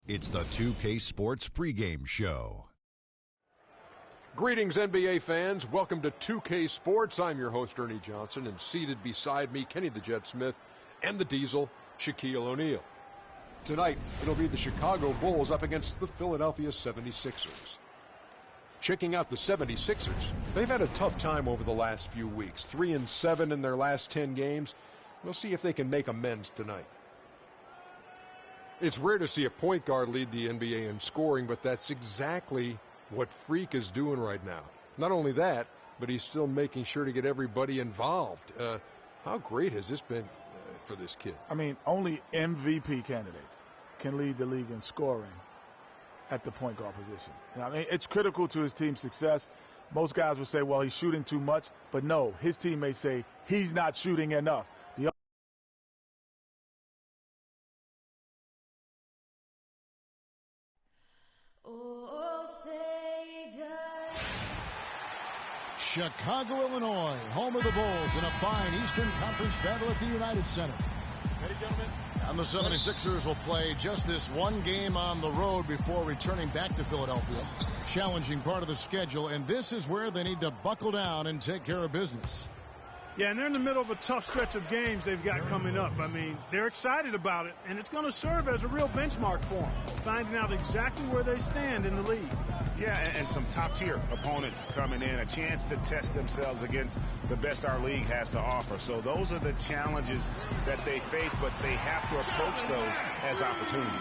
It's the 2K Sports pregame show. Greetings, NBA fans. Welcome to 2K Sports. I'm your host, Ernie Johnson, and seated beside me, Kenny the Jet Smith, and the Diesel, Shaquille O'Neal. Tonight, it'll be the Chicago Bulls up against the Philadelphia 76ers. Checking out the 76ers, they've had a tough time over the last few weeks. 3-7 in their last 10 games. We'll see if they can make amends tonight. It's rare to see a point guard lead the NBA in scoring, but that's exactly what Freak is doing right now. Not only that, but he's still making sure to get everybody involved. How great has this been for this kid? I mean, only MVP candidates can lead the league in scoring at the point guard position. I mean, it's critical to his team's success. Most guys would say, well, he's shooting too much. But no, his teammates say he's not shooting enough. Chicago, Illinois, home of the Bulls in a fine Eastern Conference battle at the United Center. Ready, gentlemen? And the 76ers will play just this one game on the road before returning back to Philadelphia. Challenging part of the schedule, and this is where they need to buckle down and take care of business. Yeah, and they're in the middle of a tough stretch of games they've got coming up. I mean, they're excited about it, and it's going to serve as a real benchmark for them, finding out exactly where they stand in the league. Yeah, and some top-tier opponents coming in, a chance to test themselves against the best our league has to offer. So those are the challenges that they face, but they have to approach those as opportunities.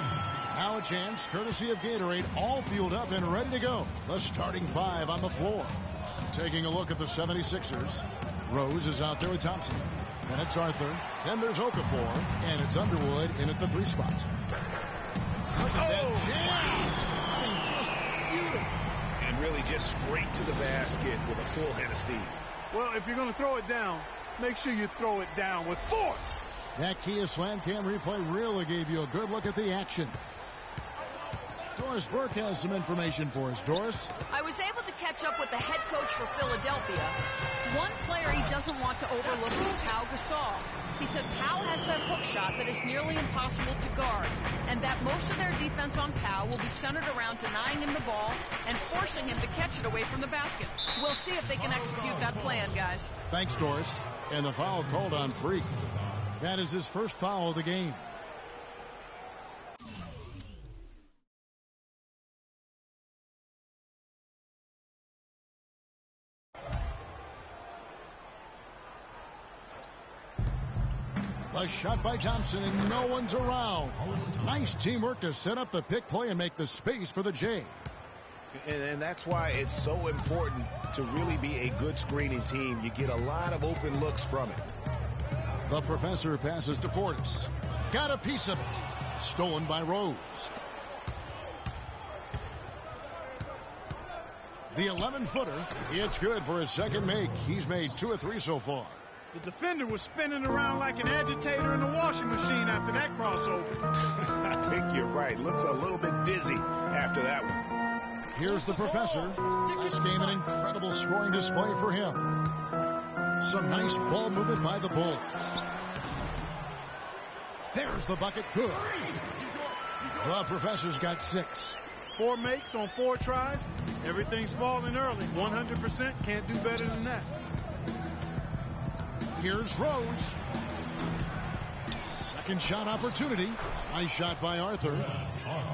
Now a chance, courtesy of Gatorade, all fueled up and ready to go. The starting five on the floor. Taking a look at the 76ers. Rose is out there with Thompson. Then it's Arthur. Then there's Okafor. And it's Underwood in at the 3 spot. Look at that jam! I mean, just beautiful. And really just straight to the basket with a full head of steam. Well, if you're going to throw it down, make sure you throw it down with force. That Kia Slam Cam replay really gave you a good look at the action. Doris Burke has some information for us. Doris? I was able to catch up with the head coach for Philadelphia. One player he doesn't want to overlook is Pau Gasol. He said Pau has that hook shot that is nearly impossible to guard, and that most of their defense on Pau will be centered around denying him the ball and forcing him to catch it away from the basket. We'll see if they can execute that plan, guys. Thanks, Doris. And the foul called on Freak. That is his first foul of the game. A shot by Thompson, and no one's around. Nice teamwork to set up the pick play and make the space for the J. And that's why it's so important to really be a good screening team. You get a lot of open looks from it. The professor passes to Portis. Got a piece of it. Stolen by Rose. The 11-footer. It's good for his second make. He's made 2 of 3 so far. The defender was spinning around like an agitator in the washing machine after that crossover. I think you're right. Looks a little bit dizzy after that one. Here's the professor. This game an incredible scoring display for him. Some nice ball movement by the Bulls. There's the bucket. Good. The professor's got 6. 4 makes on 4 tries. Everything's falling early. 100%. Can't do better than that. Here's Rose. Second shot opportunity. Nice shot by Arthur.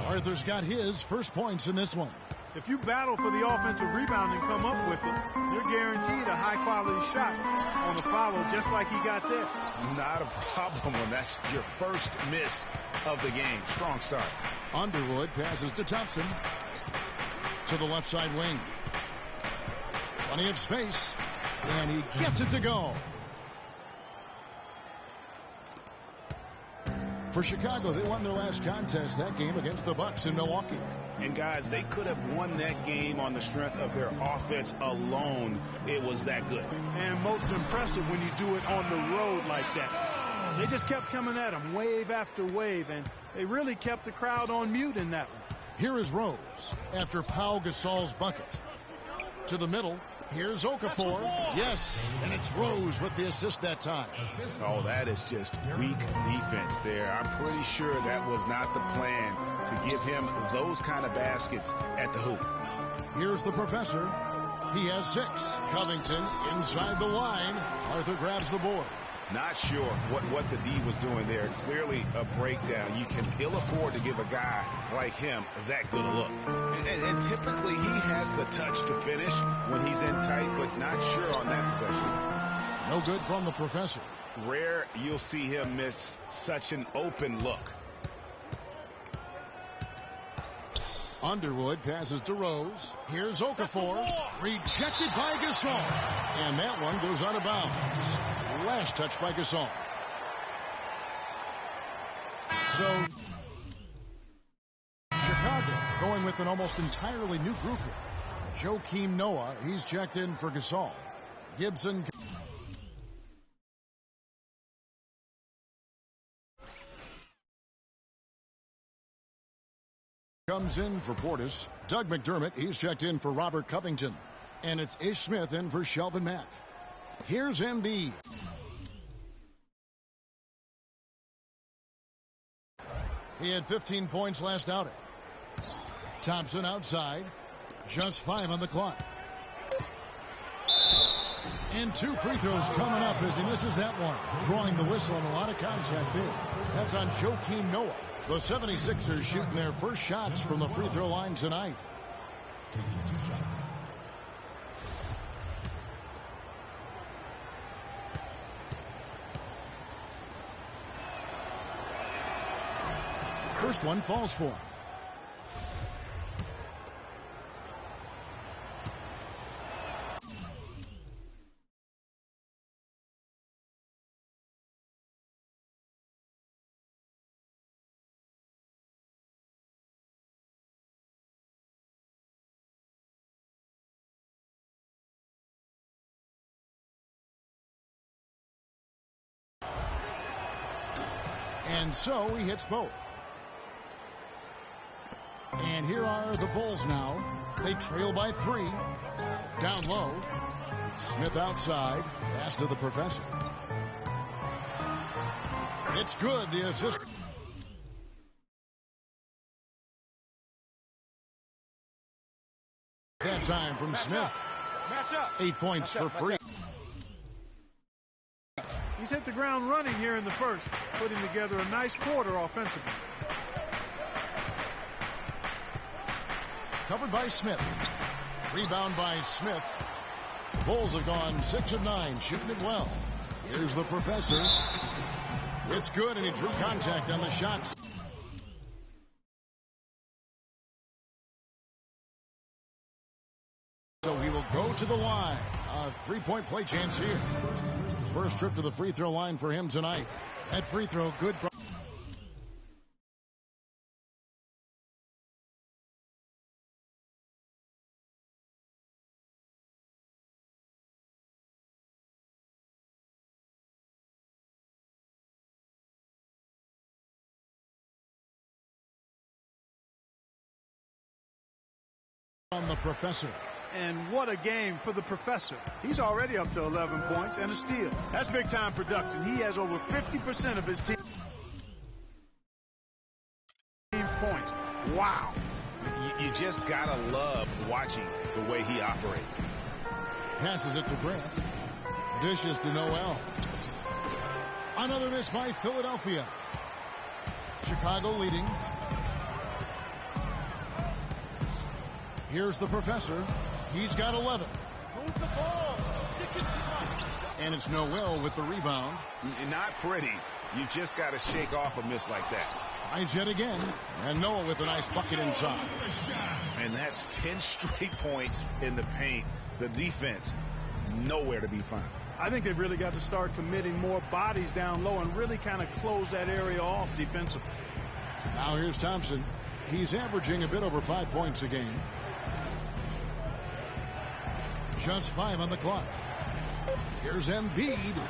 Arthur's got his first points in this one. If you battle for the offensive rebound and come up with it, you're guaranteed a high-quality shot on a follow just like he got there. Not a problem when that's your first miss of the game. Strong start. Underwood passes to Thompson. To the left side wing. Plenty of space. And he gets it to go. For Chicago, they won their last contest, that game against the Bucks in Milwaukee. And guys, they could have won that game on the strength of their offense alone. It was that good. And most impressive when you do it on the road like that. They just kept coming at them wave after wave, and they really kept the crowd on mute in that one. Here is Rose after Pau Gasol's bucket. To the middle, Here's Okafor. Yes, and it's Rose with the assist that time. Oh, that is just weak defense there. I'm pretty sure that was not the plan to give him those kind of baskets at the hoop. Here's the professor. He has 6. Covington inside the line. Arthur grabs the board. Not sure what the D was doing there. Clearly a breakdown. You can ill afford to give a guy like him that good a look. And typically he has the touch to finish when he's in tight, but not sure on that possession. No good from the professor. Rare you'll see him miss such an open look. Underwood passes to Rose. Here's Okafor. Rejected by Gasol. And that one goes out of bounds. Last touch by Gasol. So, Chicago going with an almost entirely new group here. Joakim Noah, he's checked in for Gasol. Gibson comes in for Portis. Doug McDermott, he's checked in for Robert Covington. And it's Ish Smith in for Shelvin Mack. Here's Embiid. He had 15 points last outing. Thompson outside. Just 5 on the clock. And 2 free throws coming up as he misses that one. Drawing the whistle and a lot of contact there. That's on Joakim Noah. The 76ers shooting their first shots from the free throw line tonight. Taking 2 shots. First one falls for him. And so he hits both. And here are the Bulls now. They trail by 3. Down low. Smith outside. Pass to the professor. It's good. The assist. That time from Smith. 8 points for free. He's hit the ground running here in the first, putting together a nice quarter offensively. Covered by Smith. Rebound by Smith. Bulls have gone 6 of 9, shooting it well. Here's the professor. It's good, and he drew contact on the shot. So he will go to the line. A 3-point play chance here. First trip to the free throw line for him tonight. That free throw good from. On the professor. And what a game for the professor. He's already up to 11 points and a steal. That's big time production. He has over 50% of his team's points. Wow. You just gotta love watching the way he operates. Passes it to Grant. Dishes to Noel. Another miss by Philadelphia. Chicago leading. Here's the professor. He's got 11. Move the ball. And it's Noel with the rebound. Not pretty. You just got to shake off a miss like that. Tries yet again. And Noel with a nice bucket inside. And that's 10 straight points in the paint. The defense, nowhere to be found. I think they've really got to start committing more bodies down low and really kind of close that area off defensively. Now here's Thompson. He's averaging a bit over 5 points a game. Just 5 on the clock. Here's Embiid.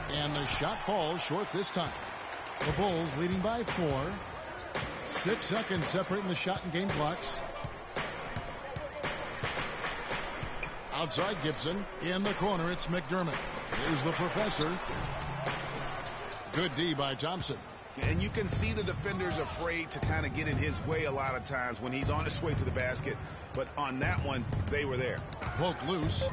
And the shot falls short this time. The Bulls leading by 4. 6 seconds separating the shot and game clocks. Outside Gibson. In the corner, it's McDermott. Here's the professor. Good D by Thompson. And you can see the defenders afraid to kind of get in his way a lot of times when he's on his way to the basket. But on that one, they were there. Poke loose.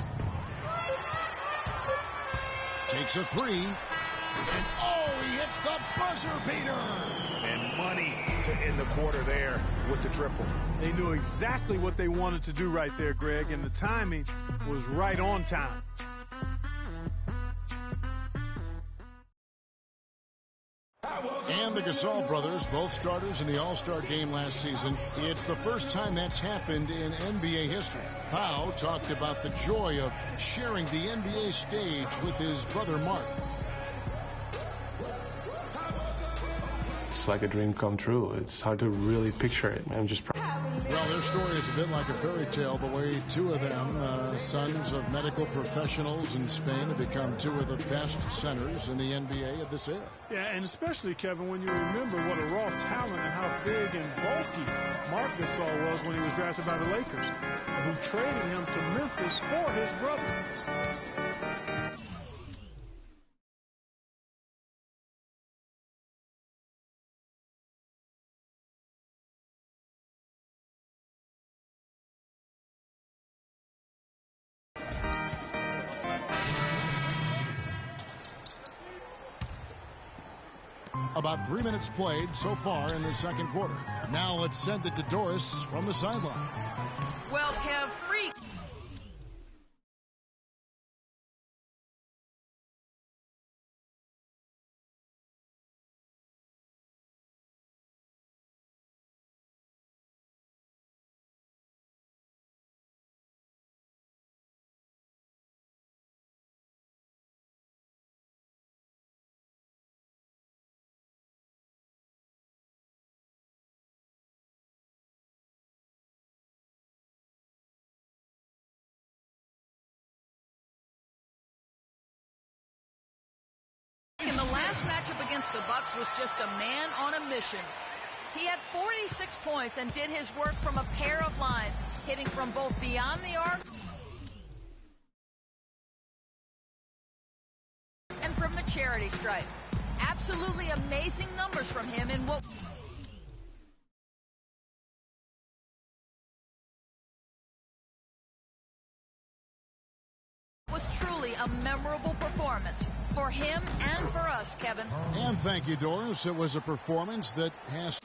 Takes a three. And he hits the buzzer beater. And money to end the quarter there with the triple. They knew exactly what they wanted to do right there, Greg, and the timing was right on time. And the Gasol brothers, both starters in the All-Star game last season. It's the first time that's happened in NBA history. Pau talked about the joy of sharing the NBA stage with his brother Mark. It's like a dream come true. It's hard to really picture it. I'm just proud. Well, their story is a bit like a fairy tale, the way two of them, sons of medical professionals in Spain, have become two of the best centers in the NBA of this era. Yeah, and especially, Kevin, when you remember what a raw talent and how big and bulky Marc Gasol was when he was drafted by the Lakers, who traded him to Memphis for his brother. About 3 minutes played so far in the second quarter. Now let's send it to Doris from the sideline. Well, Kev, freak. In the last matchup against the Bucks was just a man on a mission. He had 46 points and did his work from a pair of lines, hitting from both beyond the arc and from the charity stripe. Absolutely amazing numbers from him in what was truly a memorable performance for him and for us, Kevin. And thank you, Doris. It was a performance that has...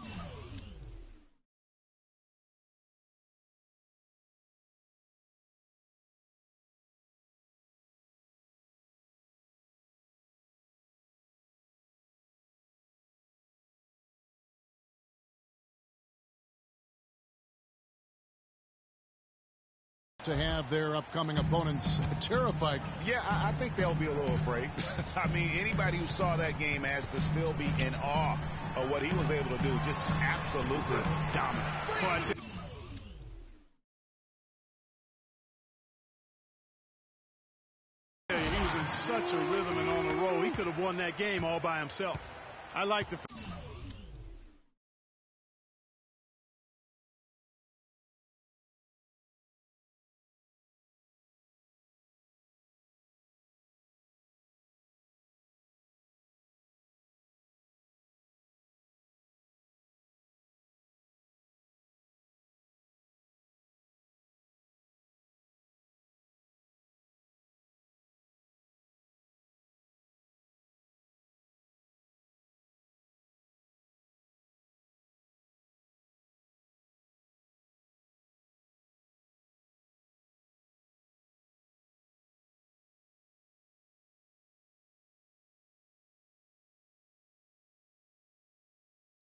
to have their upcoming opponents terrified. Yeah, I think they'll be a little afraid. I mean, anybody who saw that game has to still be in awe of what he was able to do. Just absolutely dominant. He was in such a rhythm and on a roll. He could have won that game all by himself. I like the...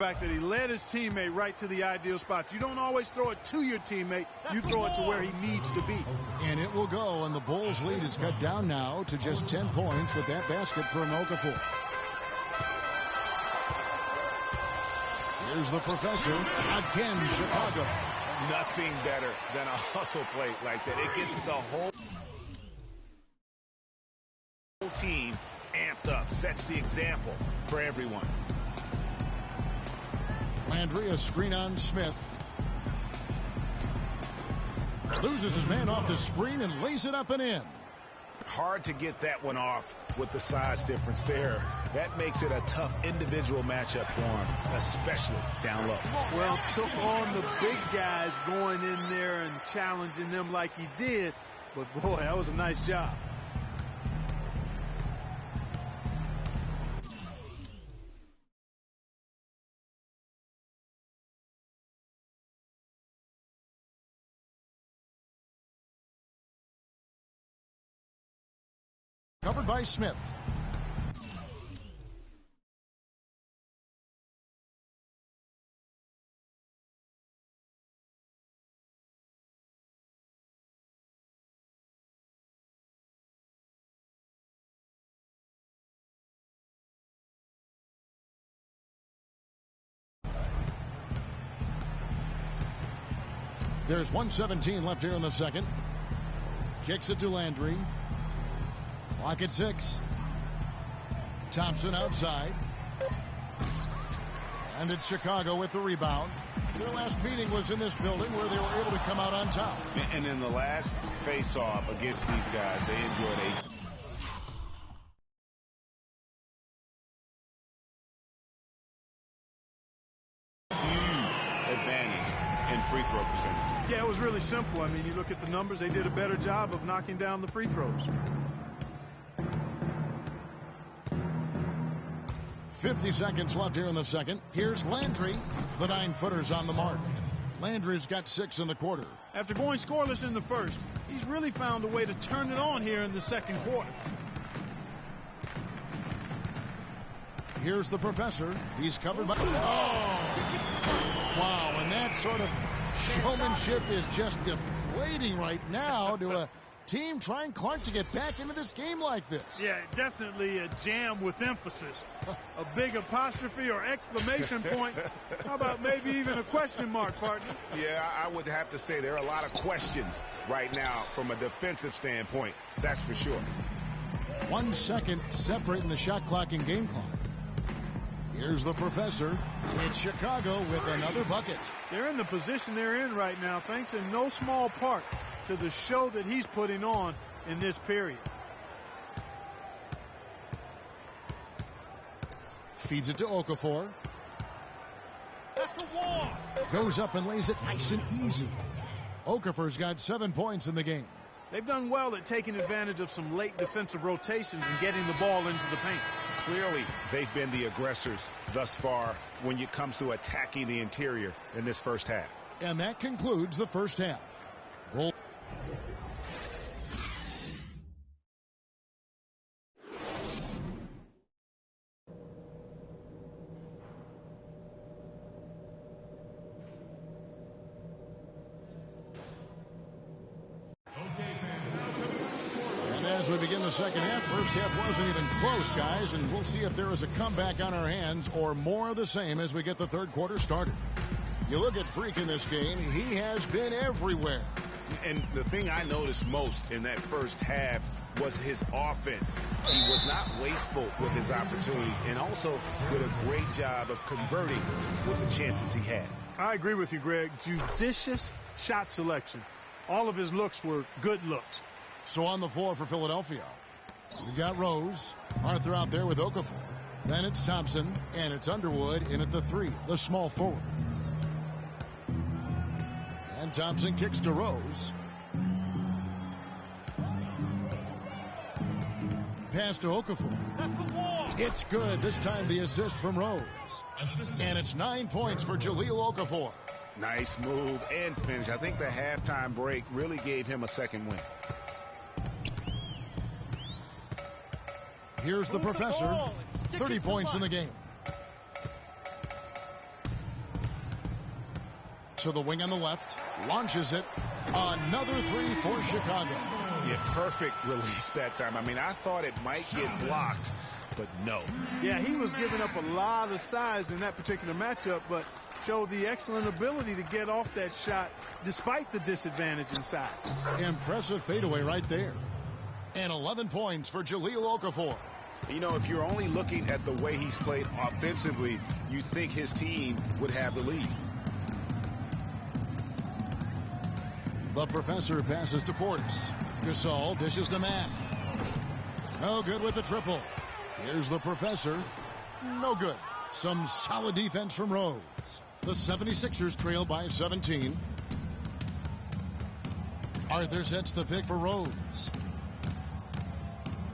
fact that he led his teammate right to the ideal spots. You don't always throw it to your teammate. You throw it to where he needs to be. And it will go, and the Bulls' lead is cut down now to just 10 points with that basket from Okafor. Here's the professor. Again, Chicago. Nothing better than a hustle play like that. It gets the whole team amped up, sets the example for everyone. Landry, a screen on Smith. Loses his man off the screen and lays it up and in. Hard to get that one off with the size difference there. That makes it a tough individual matchup for him, especially down low. Well, took on the big guys going in there and challenging them like he did. But, boy, that was a nice job. Covered by Smith. There's 1:17 left here in the second. Kicks it to Landry. Clock at 6. Thompson outside. And it's Chicago with the rebound. Their last meeting was in this building where they were able to come out on top. And in the last face-off against these guys, they enjoyed a huge advantage in free throw percentage. Yeah, it was really simple. I mean, you look at the numbers, they did a better job of knocking down the free throws. 50 seconds left here in the second. Here's Landry. The 9-footer's on the mark. Landry's got 6 in the quarter. After going scoreless in the first, he's really found a way to turn it on here in the second quarter. Here's the professor. He's covered by... Oh! Wow, and that sort of showmanship is just deflating right now to a team trying Clark to get back into this game like this. Yeah, definitely a jam with emphasis. A big apostrophe or exclamation point. How about maybe even a question mark, partner? Yeah, I would have to say there are a lot of questions right now from a defensive standpoint. That's for sure. 1 second separating the shot clock and game clock. Here's the professor. It's Chicago with another bucket. They're in the position they're in right now, thanks in no small part to the show that he's putting on in this period. Feeds it to Okafor. That's the wall. Goes up and lays it nice and easy. Okafor's got 7 points in the game. They've done well at taking advantage of some late defensive rotations and getting the ball into the paint. Clearly, they've been the aggressors thus far when it comes to attacking the interior in this first half. And that concludes the first half. Goal. We begin the second half. First half wasn't even close, guys, and we'll see if there is a comeback on our hands or more of the same as we get the third quarter started. You look at Freak in this game, he has been everywhere. And the thing I noticed most in that first half was his offense. He was not wasteful with his opportunities and also did a great job of converting with the chances he had. I agree with you, Greg. Judicious shot selection. All of his looks were good looks. So on the floor for Philadelphia, we've got Rose, Arthur out there with Okafor. Then it's Thompson, and it's Underwood in at the 3, the small forward. And Thompson kicks to Rose. Pass to Okafor. That's the wall. It's good. This time the assist from Rose. And it's 9 points for Jahlil Okafor. Nice move and finish. I think the halftime break really gave him a second win. Here's the professor. 30 points in the game. To the wing on the left. Launches it. Another 3 for Chicago. Yeah, perfect release that time. I mean, I thought it might get blocked, but no. Yeah, he was giving up a lot of size in that particular matchup, but showed the excellent ability to get off that shot despite the disadvantage in size. Impressive fadeaway right there. And 11 points for Jahlil Okafor. You know, if you're only looking at the way he's played offensively, you'd think his team would have the lead. The professor passes to Portis. Gasol dishes to Matt. No good with the triple. Here's the professor. No good. Some solid defense from Rose. The 76ers trail by 17. Arthur sets the pick for Rose.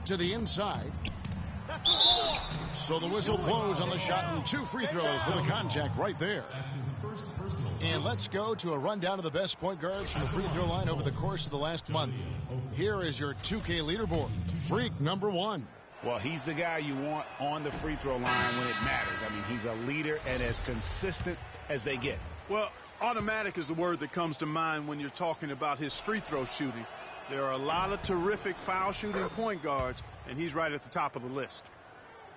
To the inside. So the whistle blows on the shot and 2 free throws for the contact right there. And let's go to a rundown of the best point guards from the free throw line over the course of the last month. Here is your 2K leaderboard. Freak number 1. Well, he's the guy you want on the free throw line when it matters. I mean, he's a leader and as consistent as they get. Well, automatic is the word that comes to mind when you're talking about his free throw shooting. There are a lot of terrific foul shooting point guards, and he's right at the top of the list.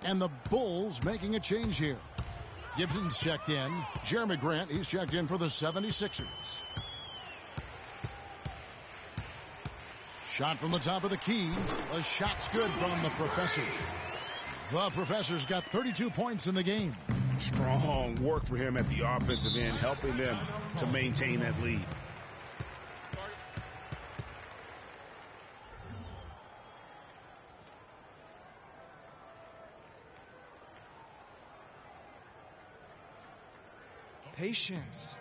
And the Bulls making a change here. Gibson's checked in. Jeremy Grant, he's checked in for the 76ers. Shot from the top of the key. The shot's good from the professor. The professor's got 32 points in the game. Strong work for him at the offensive end, helping them to maintain that lead. Patience.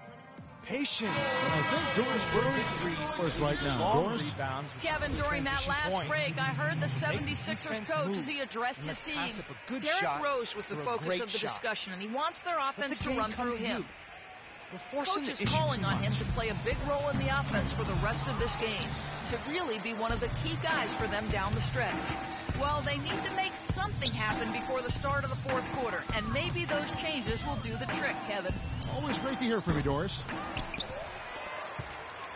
Patience. I think Doris Burley is right now. Doris? Kevin, during that last break, I heard the 76ers coach as he addressed his team. Derrick Rose was the focus of the discussion, and he wants their offense to run through him. Coach is calling on him to play a big role in the offense for the rest of this game, to really be one of the key guys for them down the stretch. Well, they need to make something happen before the start of the fourth quarter, and maybe those changes will do the trick, Kevin. Always great to hear from you, Doris.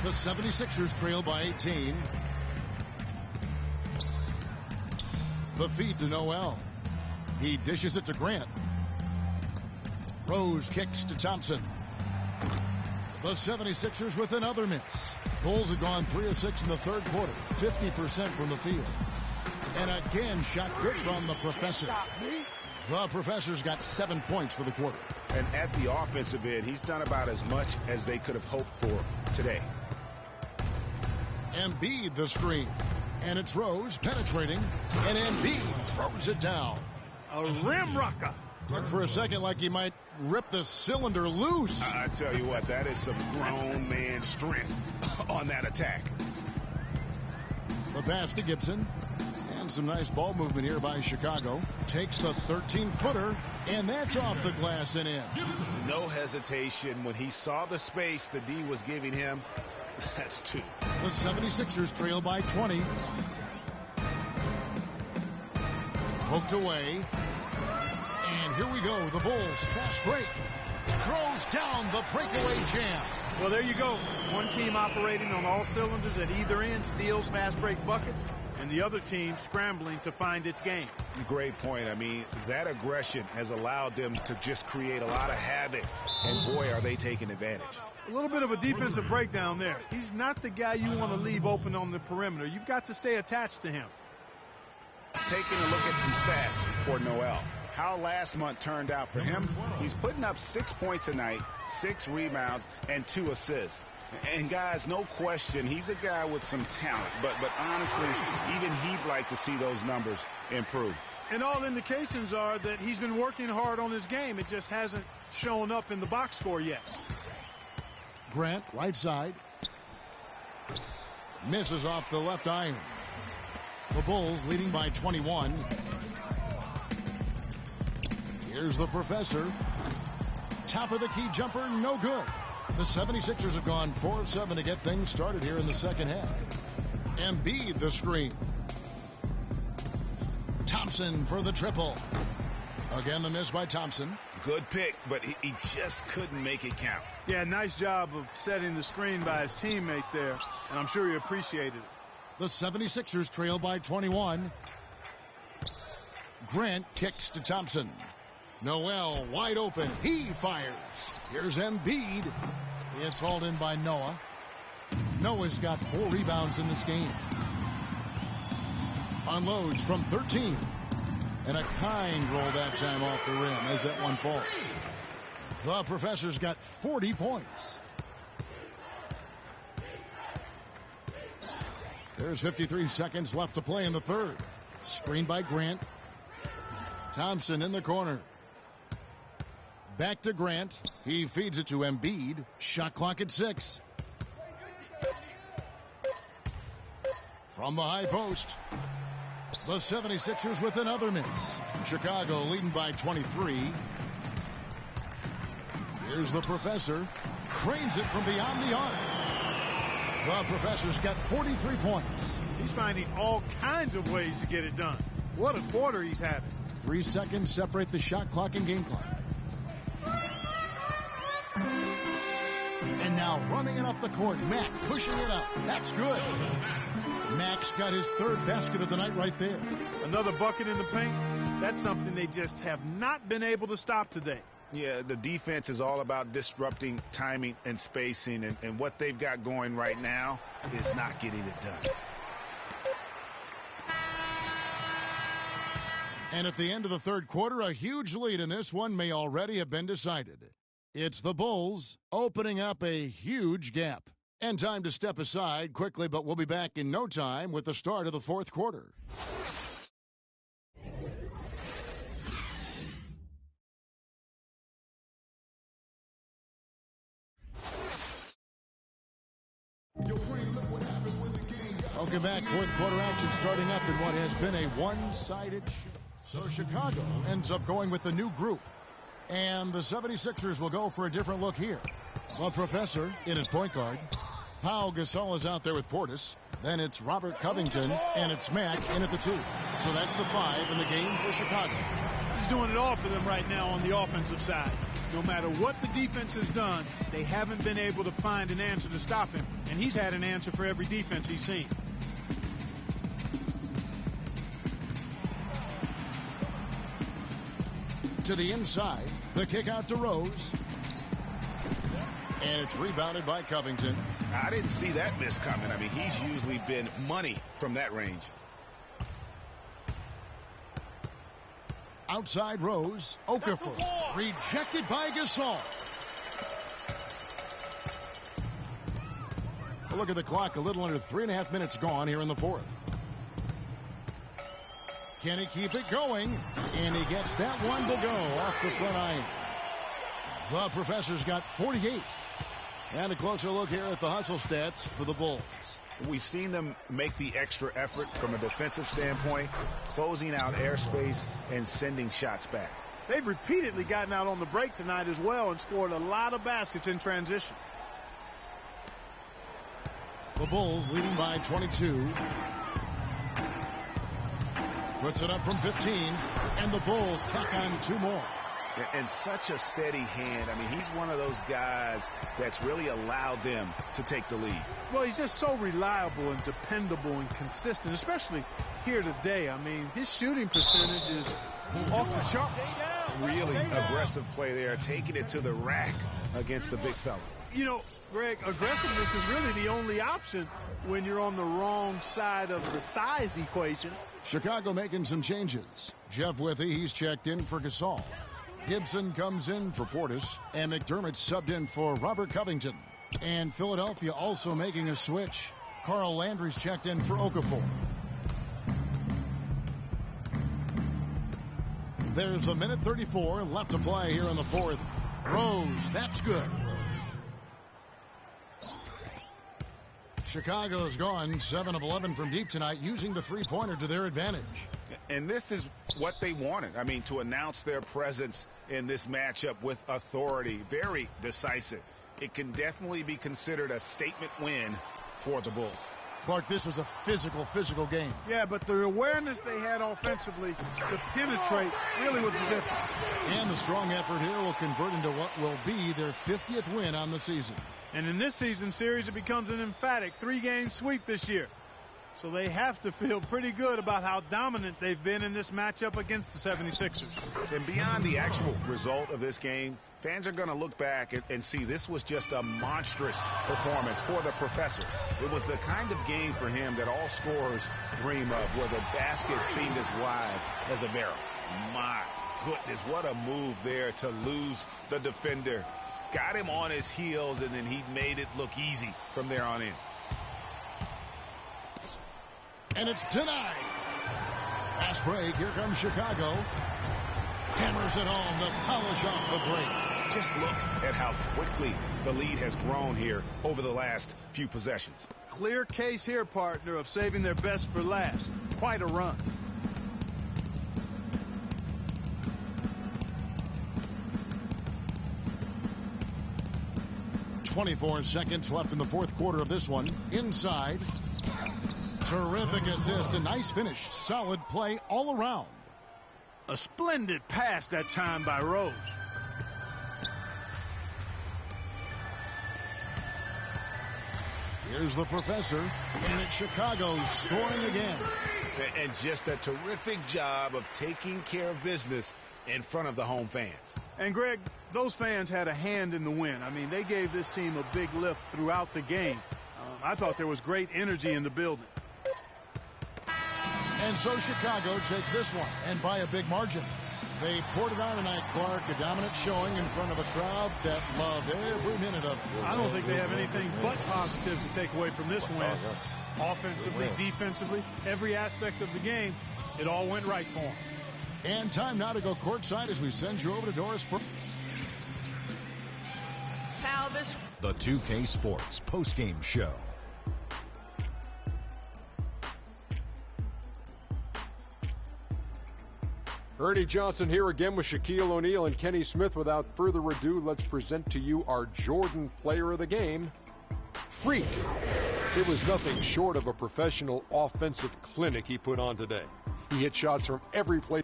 The 76ers trail by 18. The feed to Noel. He dishes it to Grant. Rose kicks to Thompson. The 76ers with another miss. Bulls have gone 3 of 6 in the third quarter. 50% from the field. And again, shot good from the professor. The professor's got 7 points for the quarter. And at the offensive end, he's done about as much as they could have hoped for today. Embiid the screen. And it's Rose penetrating. And Embiid throws it down. A rim rocker. Looked for a second like he might rip the cylinder loose. I tell you what, that is some grown man strength on that attack. The pass to Gibson. And some nice ball movement here by Chicago. Takes the 13-footer, and that's off the glass and in. No hesitation when he saw the space the D was giving him. That's 2. The 76ers trail by 20. Poked away. And here we go. The Bulls fast break. Throws down the breakaway jam. Well, there you go. One team operating on all cylinders at either end, steals fast break buckets, and the other team scrambling to find its game. Great point. I mean, that aggression has allowed them to just create a lot of havoc, and boy, are they taking advantage. A little bit of a defensive breakdown there. He's not the guy you want to leave open on the perimeter. You've got to stay attached to him. Taking a look at some stats for Noel. How last month turned out for him. He's putting up 6 points a night, 6 rebounds, and 2 assists. And guys, no question, he's a guy with some talent. But honestly, even he'd like to see those numbers improve. And all indications are that he's been working hard on his game. It just hasn't shown up in the box score yet. Grant, right side. Misses off the left iron. The Bulls leading by 21. Here's the professor. Top of the key jumper, no good. The 76ers have gone 4 of 7 to get things started here in the second half. Embiid the screen. Thompson for the triple. Again, the miss by Thompson. Good pick, but he just couldn't make it count. Yeah, nice job of setting the screen by his teammate there, and I'm sure he appreciated it. The 76ers trail by 21. Grant kicks to Thompson. Noel wide open. He fires. Here's Embiid. It's hauled in by Noah. Noah's got 4 rebounds in this game. Unloads from 13. And a kind roll that time off the rim as that one falls. The professor's got 40 points. There's 53 seconds left to play in the third. Screen by Grant. Thompson in the corner. Back to Grant. He feeds it to Embiid. Shot clock at 6. From the high post, the 76ers with another miss. Chicago leading by 23. Here's the Professor. Cranes it from beyond the arc. The Professor's got 43 points. He's finding all kinds of ways to get it done. What a quarter he's having. 3 seconds separate the shot clock and game clock. And now running it up the court. Mack pushing it up. That's good. Mack's got his third basket of the night right there. Another bucket in the paint. That's something they just have not been able to stop today. Yeah, the defense is all about disrupting timing and spacing, and what they've got going right now is not getting it done. And at the end of the third quarter, a huge lead in this one may already have been decided. It's the Bulls opening up a huge gap. And time to step aside quickly, but we'll be back in no time with the start of the fourth quarter. Welcome back. Fourth quarter action starting up in what has been a one-sided show. So Chicago ends up going with the new group. And the 76ers will go for a different look here. The Professor in at point guard. Pau Gasol is out there with Portis. Then it's Robert Covington, and it's Mack in at the 2. So that's the 5 in the game for Chicago. He's doing it all for them right now on the offensive side. No matter what the defense has done, they haven't been able to find an answer to stop him. And he's had an answer for every defense he's seen. To the inside, the kick out to Rose. And it's rebounded by Covington. I didn't see that miss coming. I mean, he's usually been money from that range. Outside Rose. Okafor. Rejected by Gasol. Well, look at the clock. A little under 3.5 minutes gone here in the fourth. Can he keep it going? And he gets that one to go off the front iron. The Professor's got 48. And a closer look here at the hustle stats for the Bulls. We've seen them make the extra effort from a defensive standpoint, closing out airspace and sending shots back. They've repeatedly gotten out on the break tonight as well and scored a lot of baskets in transition. The Bulls leading by 22. Puts it up from 15, and the Bulls tack on 2 more. And such a steady hand. I mean, he's one of those guys that's really allowed them to take the lead. Well, he's just so reliable and dependable and consistent, especially here today. I mean, his shooting percentage is off the charts. Really aggressive play there, taking it to the rack against the big fella. You know, Greg, aggressiveness is really the only option when you're on the wrong side of the size equation. Chicago making some changes. Jeff Withey, he's checked in for Gasol. Gibson comes in for Portis, and McDermott subbed in for Robert Covington. And Philadelphia also making a switch. Carl Landry's checked in for Okafor. There's a minute 34 left to play here in the fourth. Rose, that's good. Chicago's gone 7 of 11 from deep tonight, using the three-pointer to their advantage. And this is what they wanted. I mean, to announce their presence in this matchup with authority, very decisive. It can definitely be considered a statement win for the Bulls. Clark, this was a physical game. Yeah, but the awareness they had offensively to penetrate really was the difference. And the strong effort here will convert into what will be their 50th win on the season. And in this season series, it becomes an emphatic 3-game sweep this year. So they have to feel pretty good about how dominant they've been in this matchup against the 76ers. And beyond the actual result of this game, fans are going to look back and see this was just a monstrous performance for the Professor. It was the kind of game for him that all scorers dream of, where the basket seemed as wide as a barrel. My goodness, what a move there to lose the defender. Got him on his heels, and then he made it look easy from there on in. And it's denied. Fast break. Here comes Chicago. Hammers it home to polish off the break. Just look at how quickly the lead has grown here over the last few possessions. Clear case here, partner, of saving their best for last. Quite a run. .24 seconds left in the fourth quarter of this one. Inside. Terrific assist. A nice finish. Solid play all around. A splendid pass that time by Rose. Here's the professor. And it's Chicago scoring again. And just a terrific job of taking care of business in front of the home fans. And, Greg, those fans had a hand in the win. I mean, they gave this team a big lift throughout the game. I thought there was great energy in the building. And so Chicago takes this one, and by a big margin. They poured it on tonight, Clark. A dominant showing in front of a crowd that loved every minute of it. I don't think they have anything but positives to take away from this win. Offensively, defensively, every aspect of the game, it all went right for them. And time now to go courtside as we send you over to Doris Burke. Pal, this... The 2K Sports postgame show. Ernie Johnson here again with Shaquille O'Neal and Kenny Smith. Without further ado, let's present to you our Jordan Player of the Game, Freak. It was nothing short of a professional offensive clinic he put on today. He hit shots from every place.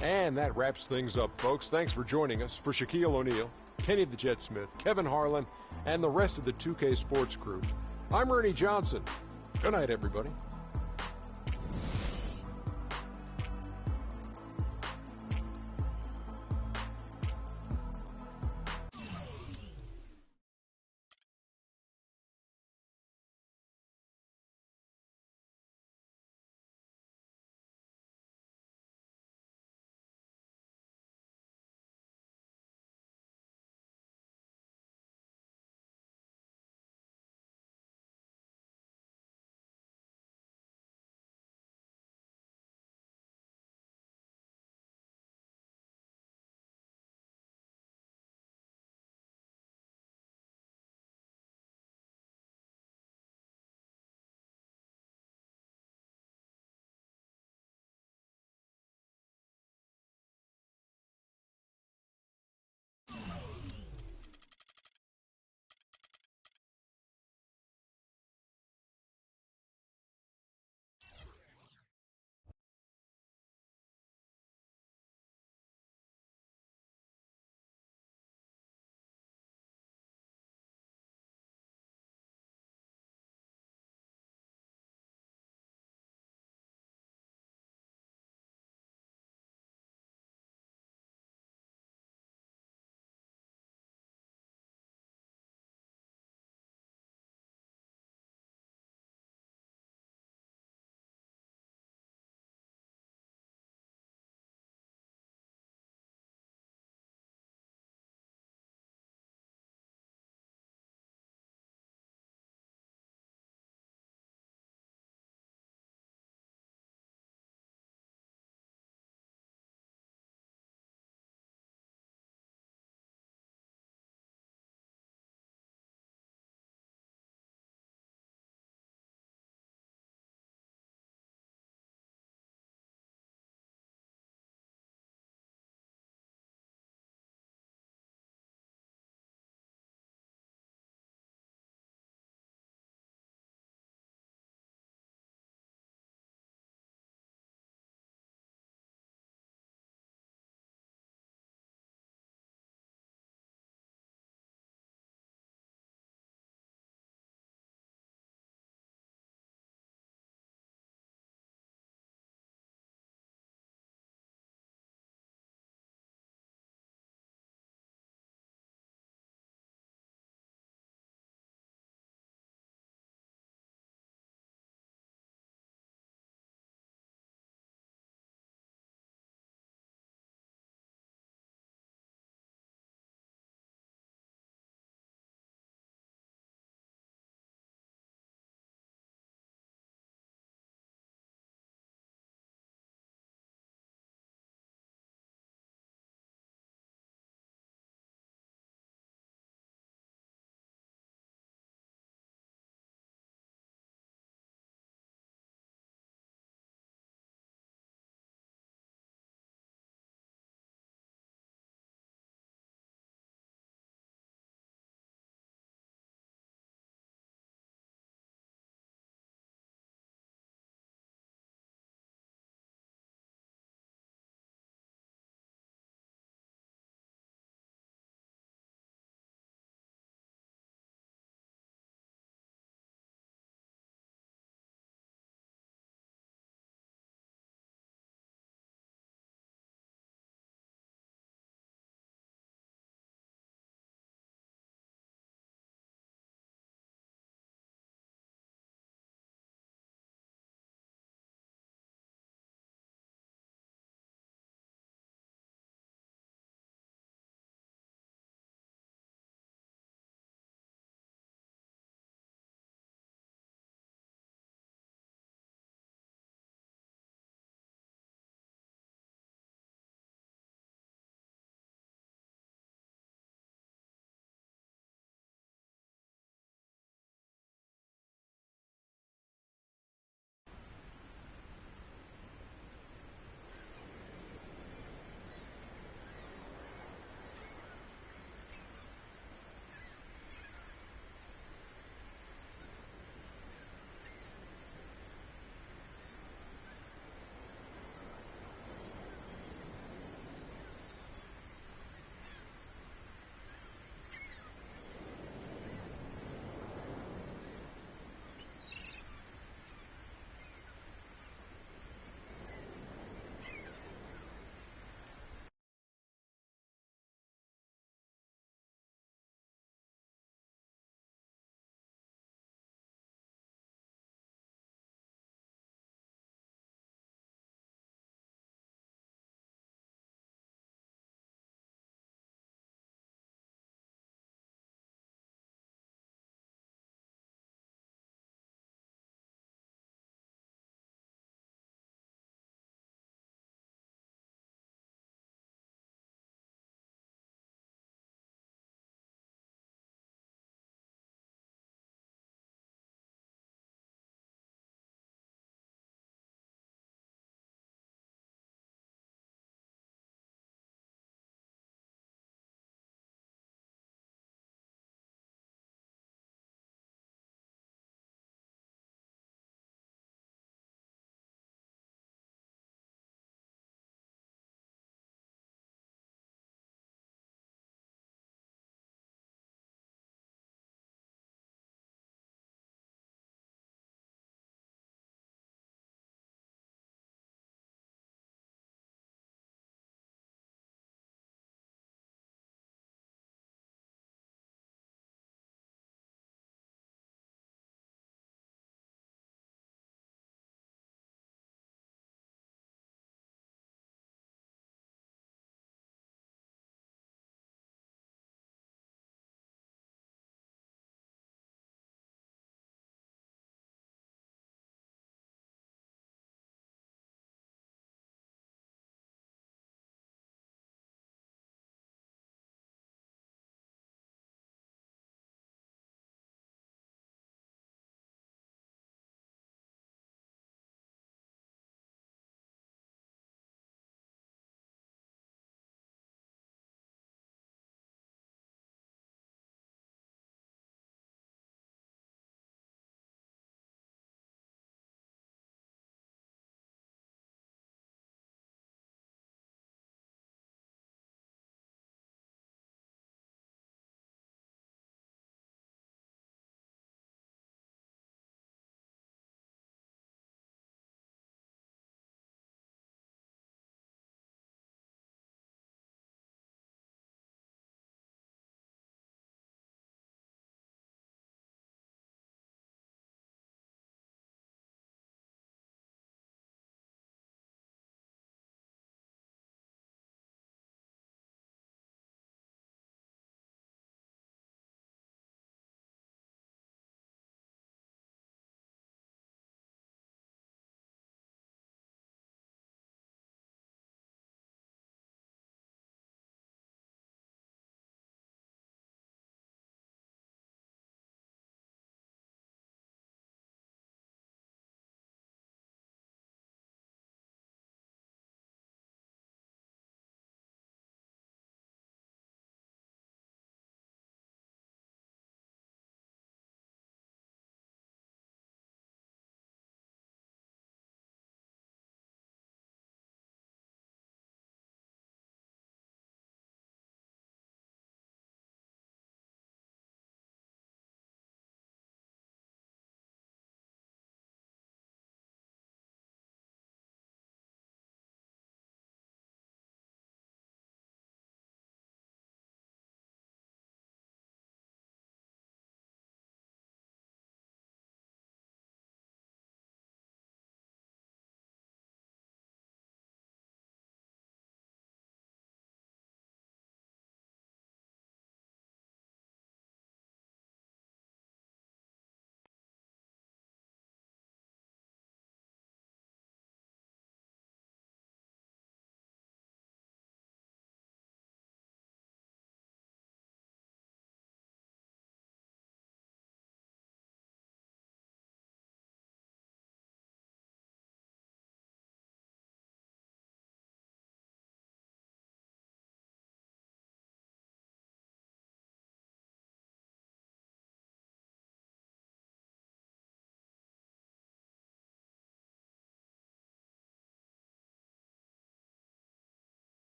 And that wraps things up, folks. Thanks for joining us. For Shaquille O'Neal, Kenny the Jet Smith, Kevin Harlan, and the rest of the 2K Sports crew, I'm Ernie Johnson. Good night, everybody.